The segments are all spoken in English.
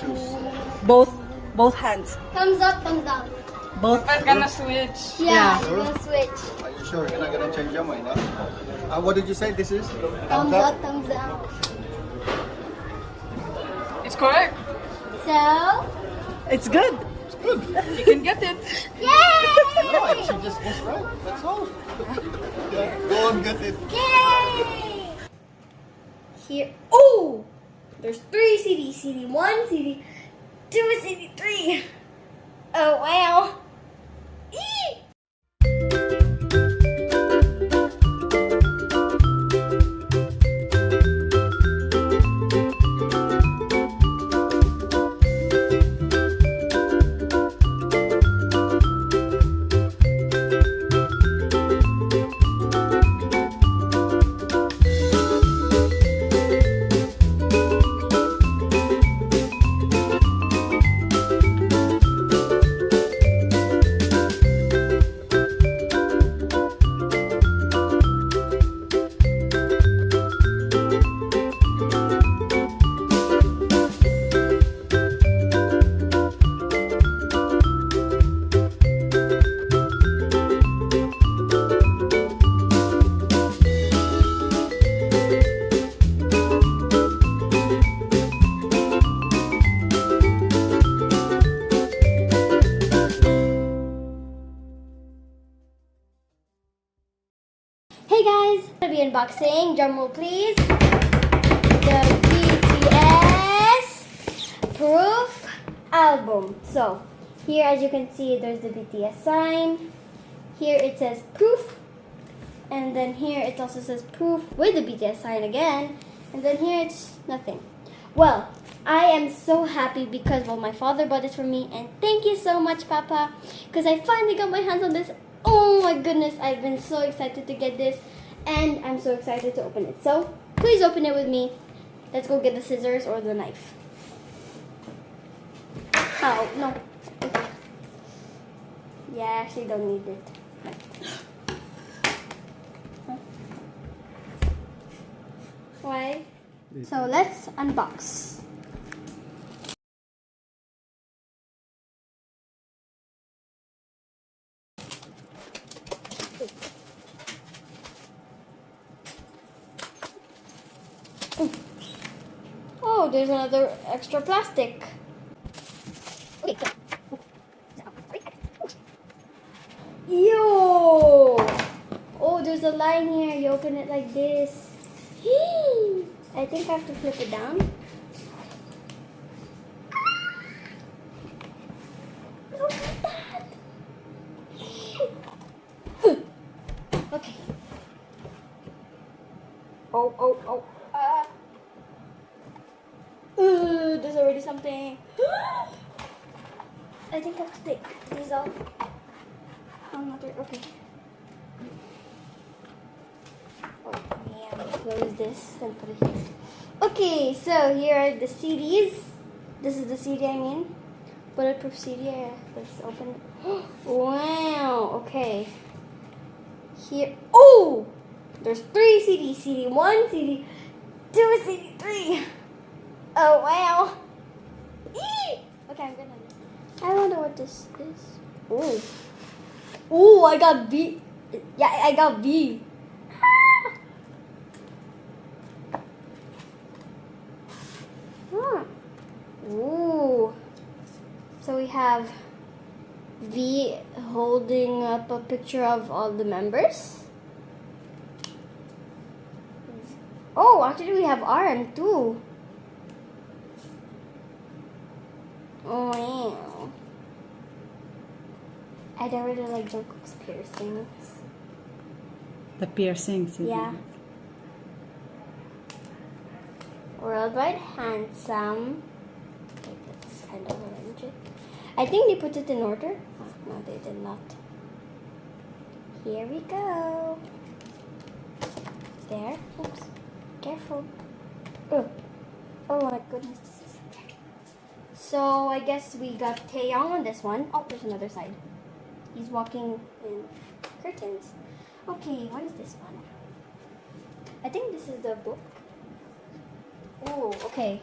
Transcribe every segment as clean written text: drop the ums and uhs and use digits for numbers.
choose. Both hands. Thumbs up, thumbs down. Both. I'm gonna switch. Yeah, Sure. we're gonna switch. Are you sure you're not gonna change your mind? Huh? What did you say? This is Thumbs up, thumbs down. It's correct. So, It's good. It's good. You can get it. yay! No, she just was right. That's all. Yeah, go and get it. Yay! Here, oh! There's 3 CDs. CD 1, CD 2, CD 3. Oh, wow. Eee! Hey guys, I'm gonna be unboxing, drumroll please, the BTS Proof album. So, here as you can see, there's the BTS sign. Here it says Proof. And then here it also says Proof with the BTS sign again. And then here it's nothing. Well, I am so happy because, well, my father bought this for me. And thank you so much, Papa. Because I finally got my hands on this. Oh my goodness, I've been so excited to get this, and I'm so excited to open it. So, please open it with me. Let's go get the scissors or the knife. Oh, no. Okay. Yeah, I actually don't need it. Huh? Why? So, let's unbox. Oh, there's another extra plastic. Okay. Yo! Oh, there's a line here. You open it like this. I think I have to flip it down. Look at that. Okay. Oh. There's already something. I think I have to take these off. I'm not there. Okay. Oh, yeah. Close this and put it here. Okay, so here are the CDs. This is the CD, I mean. Bulletproof CD. Let's open it. Wow. Okay. Here. Oh! There's 3 CDs. CD 1, CD 2, CD 3. Oh, wow. Eee! Okay, I'm gonna. I wonder what this is. Oh. Oh, I got B. Yeah, I got B. Huh. Ooh. So we have V holding up a picture of all the members. Oh, actually we have RM too. Oh, wow. I don't really like Jungkook's piercings. The piercings. Yeah. Worldwide Handsome. Okay, that's kind of orange. I think they put it in order. Oh, no, they did not. Here we go. There. Oops. Careful. Oh. Oh my goodness. So I guess we got Taeyong on this one. Oh, there's another side. He's walking in curtains. Okay, what is this one? I think this is the book. Oh, okay.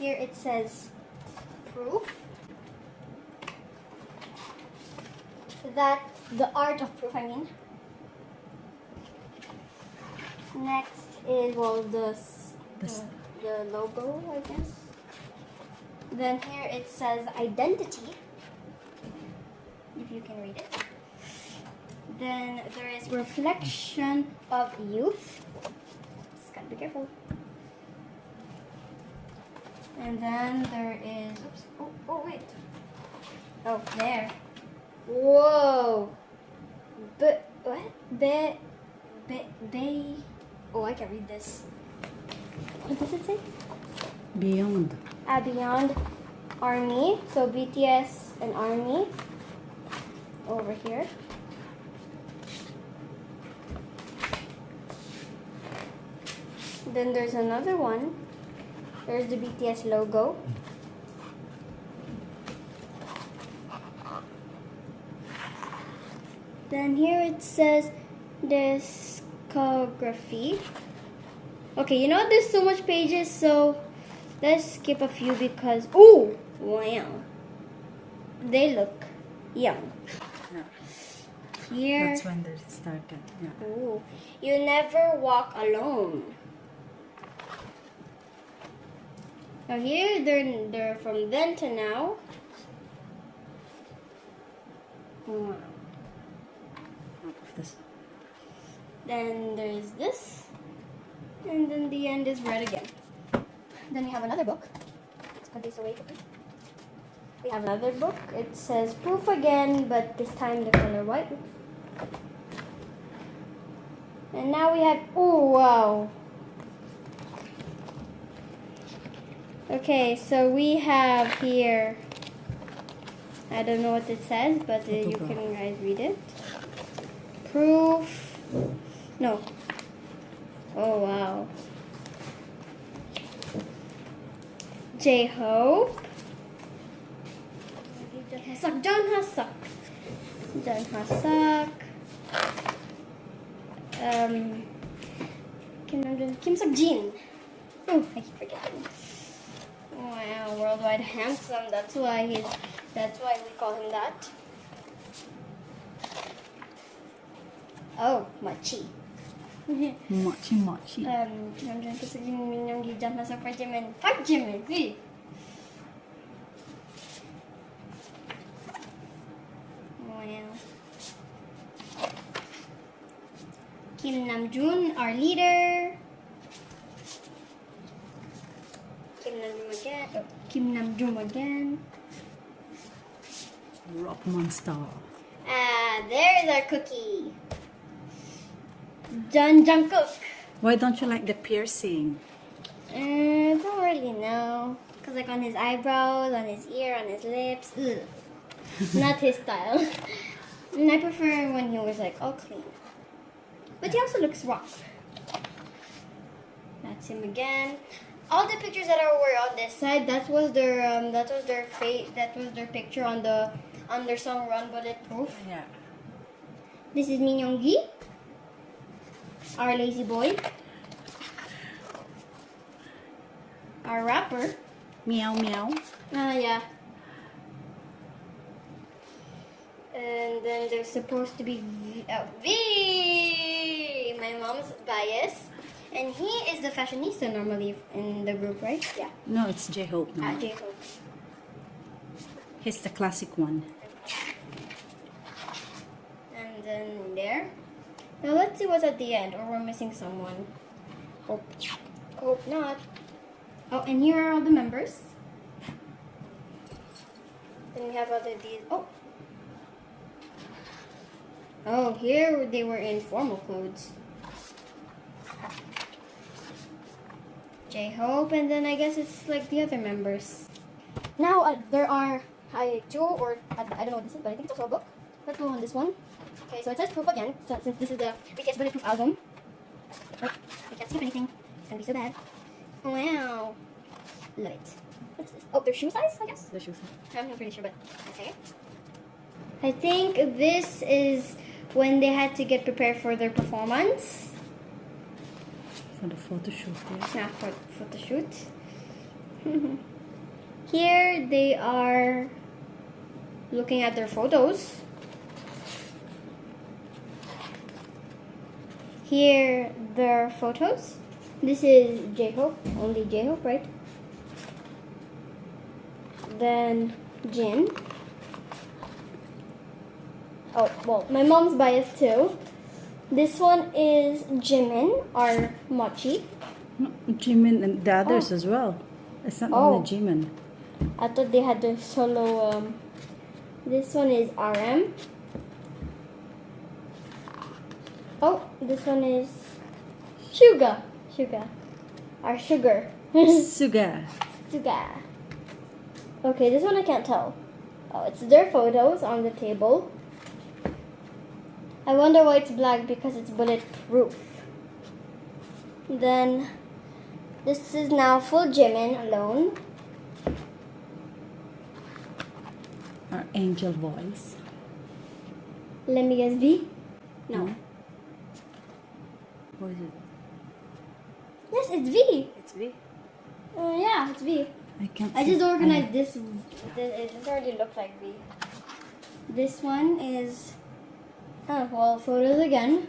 Here it says proof. That the art of proof, I mean. Next is the logo, I guess. Then here it says identity, if you can read it. Then there is reflection of youth. Just gotta be careful. And then there is, oops, oh wait. Oh, there. Whoa. But what? Oh, I can read this. What does it say? Beyond. Beyond Army. So BTS and Army over here. Then there's another one. There's the BTS logo. Then here it says discography. Okay, you know there's so much pages, so let's skip a few because, ooh, wow, they look young. Yeah. Here, That's when they started. Yeah. ooh, you never walk alone. Now here, they're from then to now. Wow. This. Then there's this. And then the end is red again. Then we have another book. Let's put this away quickly. We have another book. It says proof again, but this time the color white. Oops. And now we have, oh wow. Okay, so we have here, I don't know what it says, but you can guys read it. Proof. No. Oh wow. J-Hope. John Hasuk. Kim Seok-jin. Oh, I keep forgetting. Wow, worldwide handsome. That's why we call him that. Oh, mochi. Mochi. Kim Seok-jin Minyoung-gi John Hasuk Park Jimin. Park Jimin. See? Wow. Kim Namjoon, our leader. Kim Namjoon again. Rock monster. There's our cookie. Jungkook. Why don't you like the piercing? Don't really know. Cause like on his eyebrows, on his ear, on his lips. Ugh. Not his style. And I prefer when he was like all clean. But he also looks rock. That's him again. All the pictures that were on this side, that was their picture on their song Run Bulletproof. Yeah. This is Minyoung-gi, our lazy boy, our rapper. Meow meow. Yeah. And then there's supposed to be V, my mom's bias. And he is the fashionista normally in the group, right? Yeah. No, it's J-Hope now. J-Hope. He's the classic one. And then there. Now let's see what's at the end, or we're missing someone. Hope not. Oh, and here are all the members. Then we have other these. Oh, here they were in formal clothes. J-Hope, and then I guess it's like the other members. Now there are two, or I don't know what this is, but I think it's also a book. Let's go on this one. Okay, so it says proof again, so since this is the BTS Bulletproof album. Wait, I can't skip anything. It's gonna be so bad. Wow. Love it. What's this? Oh, they're shoe size, I guess? The shoes. I'm not pretty sure, but okay. I think this is when they had to get prepared for their performance. For the photo shoot, yeah. Yeah, for the shoot. Here they are looking at their photos. Here their photos. This is J-Hope, only J-Hope, right? Then Jin. Oh, well, my mom's biased too. This one is Jimin, or Mochi. No, Jimin and the others as well. It's not Oh. only Jimin. I thought they had the solo. This one is RM. Oh, this one is Suga. Or Sugar. Suga. Suga. Okay, this one I can't tell. Oh, it's their photos on the table. I wonder why it's black, because it's bulletproof. Then this is now full Jimin alone. Our angel voice. Let me guess, V? No. What is it? Yes, it's V. It's V. Yeah, it's V. I can't I see. just organized this. It just already looks like V. This one is, oh, well, photos again.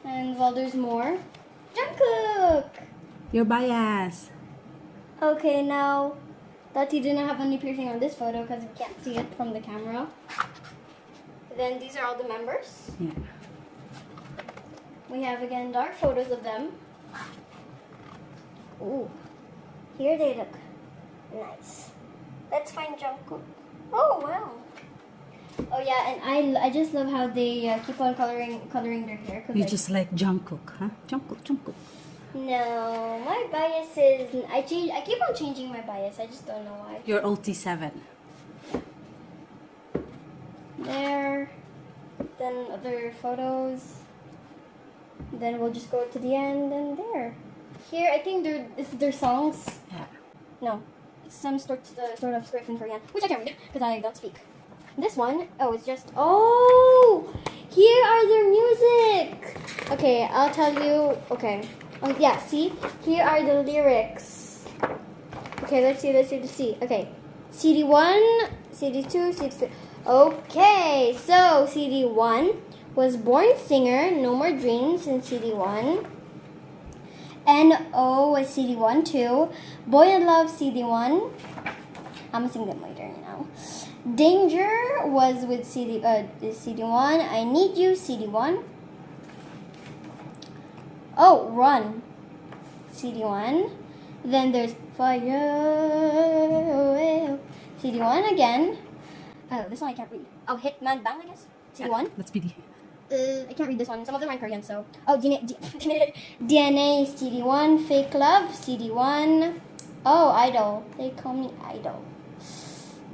And, well, there's more. Jungkook! Your bias. Okay, now that he didn't have any piercing on this photo because we can't see it from the camera. Then these are all the members. Yeah. We have again dark photos of them. Ooh, here they look nice. Let's find Jungkook. Oh wow. Oh yeah, and I just love how they keep on coloring their hair. You just like Jungkook, huh? Jungkook. No, my bias is I keep on changing my bias. I just don't know why. Your OT7. There. Then other photos. Then we'll just go to the end and there. Here, I think this is their songs. Yeah. No, it's some sort of script in Korean, which I can't read because I don't speak. This one, oh, it's just, oh, here are their music. Okay, I'll tell you, okay. Oh, yeah, see, here are the lyrics. Okay, let's see. Okay, CD1, CD2, CD3. Okay, so CD1 was Born Singer, No More Dreams in CD1. NO was CD1 too. Boy in Love CD1. I'm gonna sing them later now. Danger was with CD1. I Need You CD1. Oh, Run CD1. Then there's Fire CD1 again. Oh, this one I can't read. Oh, Hitman Bang, I guess. CD1. That's PD. I can't read this one. Some of them are in Korean, so. Oh, DNA CD1. Fake Love CD1. Oh, Idol. They call me Idol.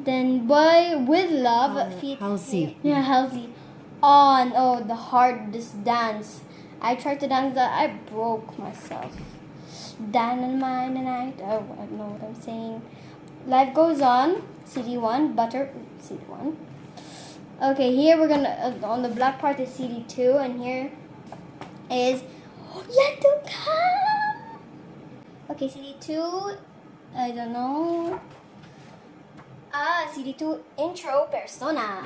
Then Boy with Love. Halsey. Yeah, Halsey. On. Oh, the hardest dance. I tried to dance that. I broke myself. Dynamite and I don't know what I'm saying. Life Goes On. CD1. Butter. CD1. Okay, here we're gonna, on the black part is CD2, and here is Yet to Come. Okay, CD2, I don't know. CD2, Intro Persona.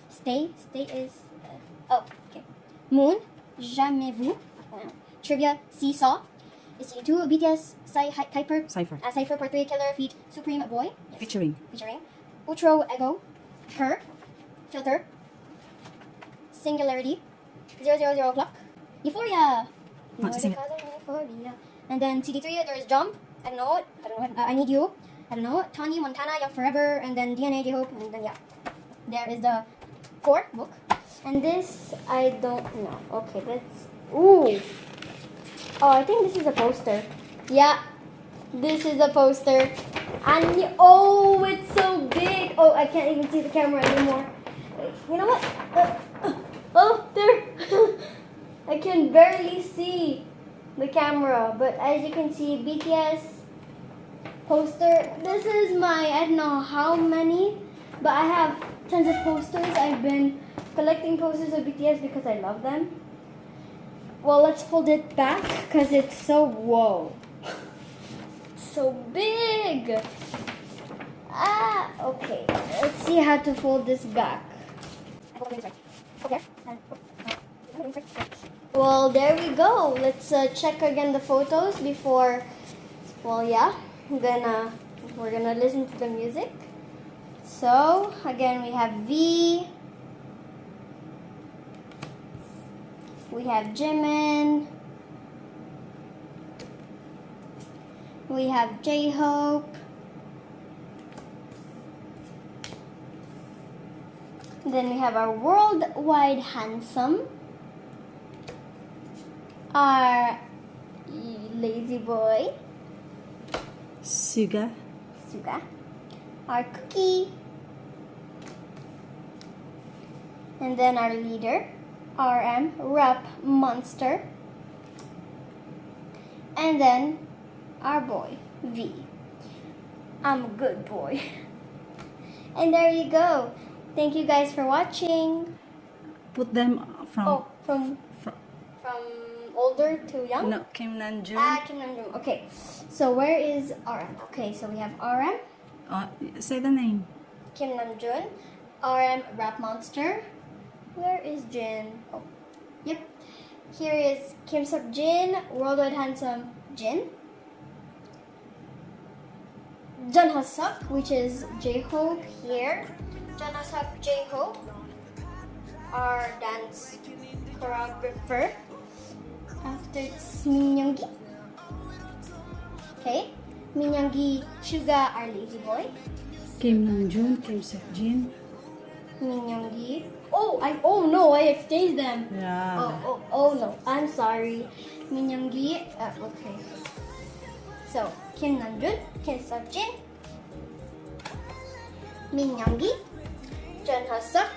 Stay is, oh, okay. Moon, Jamais Vu. Trivia, Seesaw. CD2, BTS, Cypher. Cypher Part 3, Killer Feet, Supreme Boy. Yes. Featuring. Outro, Ego. Her. Filter. Singularity. 000 o'clock. Euphoria. Euphoria. And then CD3, there's Jump. I don't know. I Need You. I don't know. Tanya Montana, Young Forever. And then DNA, J-Hope. And then, yeah. There is the 4 book. And this, I don't know. Okay, let's. Ooh. Oh, I think this is a poster. Yeah. This is a poster. And, oh, it's so big. Oh, I can't even see the camera anymore. You know what? Oh, there. I can barely see the camera, but as you can see, BTS poster. This is my, I don't know how many, but I have tons of posters. I've been collecting posters of BTS because I love them. Well, let's fold it back because it's so, whoa. It's so big. Okay, let's see how to fold this back. Well, there we go. Let's check again the photos before. Well, yeah. Then we're gonna listen to the music. So again, we have V. We have Jimin. We have J-Hope. Then we have our worldwide handsome. Our lazy boy. Suga. Suga. Our cookie. And then our leader. RM, rap monster. And then our boy, V. I'm a good boy. And there you go. Thank you guys for watching. Put them from. Oh, from older to young? No, Kim Namjoon. Kim Namjoon. Okay. So where is RM? Okay, so we have RM, Say the name. Kim Namjoon, RM, rap monster. Where is Jin? Oh, yep. Here is Kim Seok-jin, worldwide handsome Jin. Jun Ha-suk, which is J-Hope here. Jun Ha-suk, J-Hope, our dance choreographer. After it's Min Young-gi. Okay. Min Young-gi, Suga, our lazy boy. Kim Namjoon, Kim Seok-jin. Min Young-gi. Oh no, I exchanged them. Yeah. Oh no, I'm sorry. Min Young-gi. Okay. So Kim Namjoon, Kim Seok-jin, Min Young-gi, Jun Ha-suk,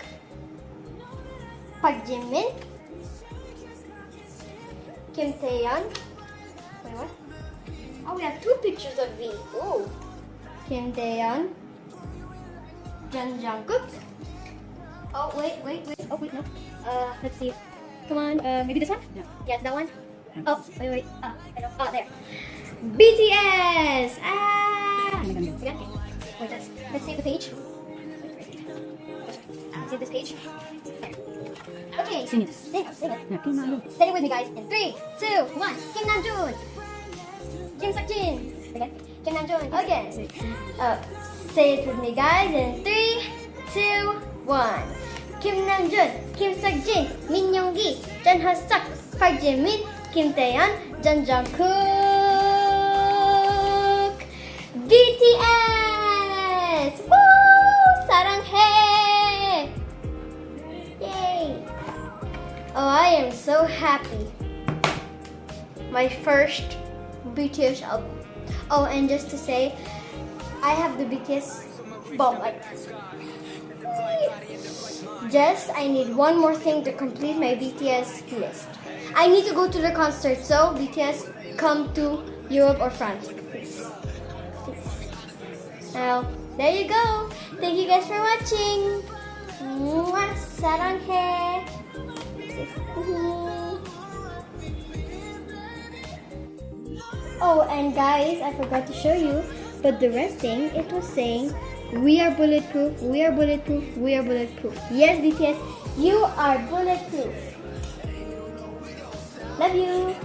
Park Jimin, Kim Taeyeon. Wait, what? Oh, we have two pictures of V. Ooh. Kim Taeyeon, Jun Jungkook. Oh wait. Oh wait, no. Let's see. Come on. Maybe this one? Yeah. Yeah, it's that one. Oh wait. I know. Oh, there. BTS. Again. Wait, let's save the page. Save this page. Okay. Sing it. Sing it. Yeah, Kim Namjoon. Say it with me, guys. In 3, 2, 1. Kim Namjoon. Kim Seok-jin. Again. Kim Namjoon. Again. Say it with me, guys. In 3, 2, 1. Kim Namjoon, Kim Seok-jin, Min Young-gi, Jun Ha-suk, Park Jimin, Kim Taeyeon, Jun Jungkook. BTS! Woo! 사랑해! Yay! Oh, I am so happy. My first BTS album. Oh, and just to say, I have the BTS bomb light. Just, I need one more thing to complete my BTS list. I need to go to the concert, so BTS, come to Europe or France, please. Now, there you go. Thank you guys for watching. Mwah, 사랑해. Oh, and guys, I forgot to show you, but the red thing, it was saying, we are bulletproof, we are bulletproof, we are bulletproof. Yes, BTS, you are bulletproof. Love you.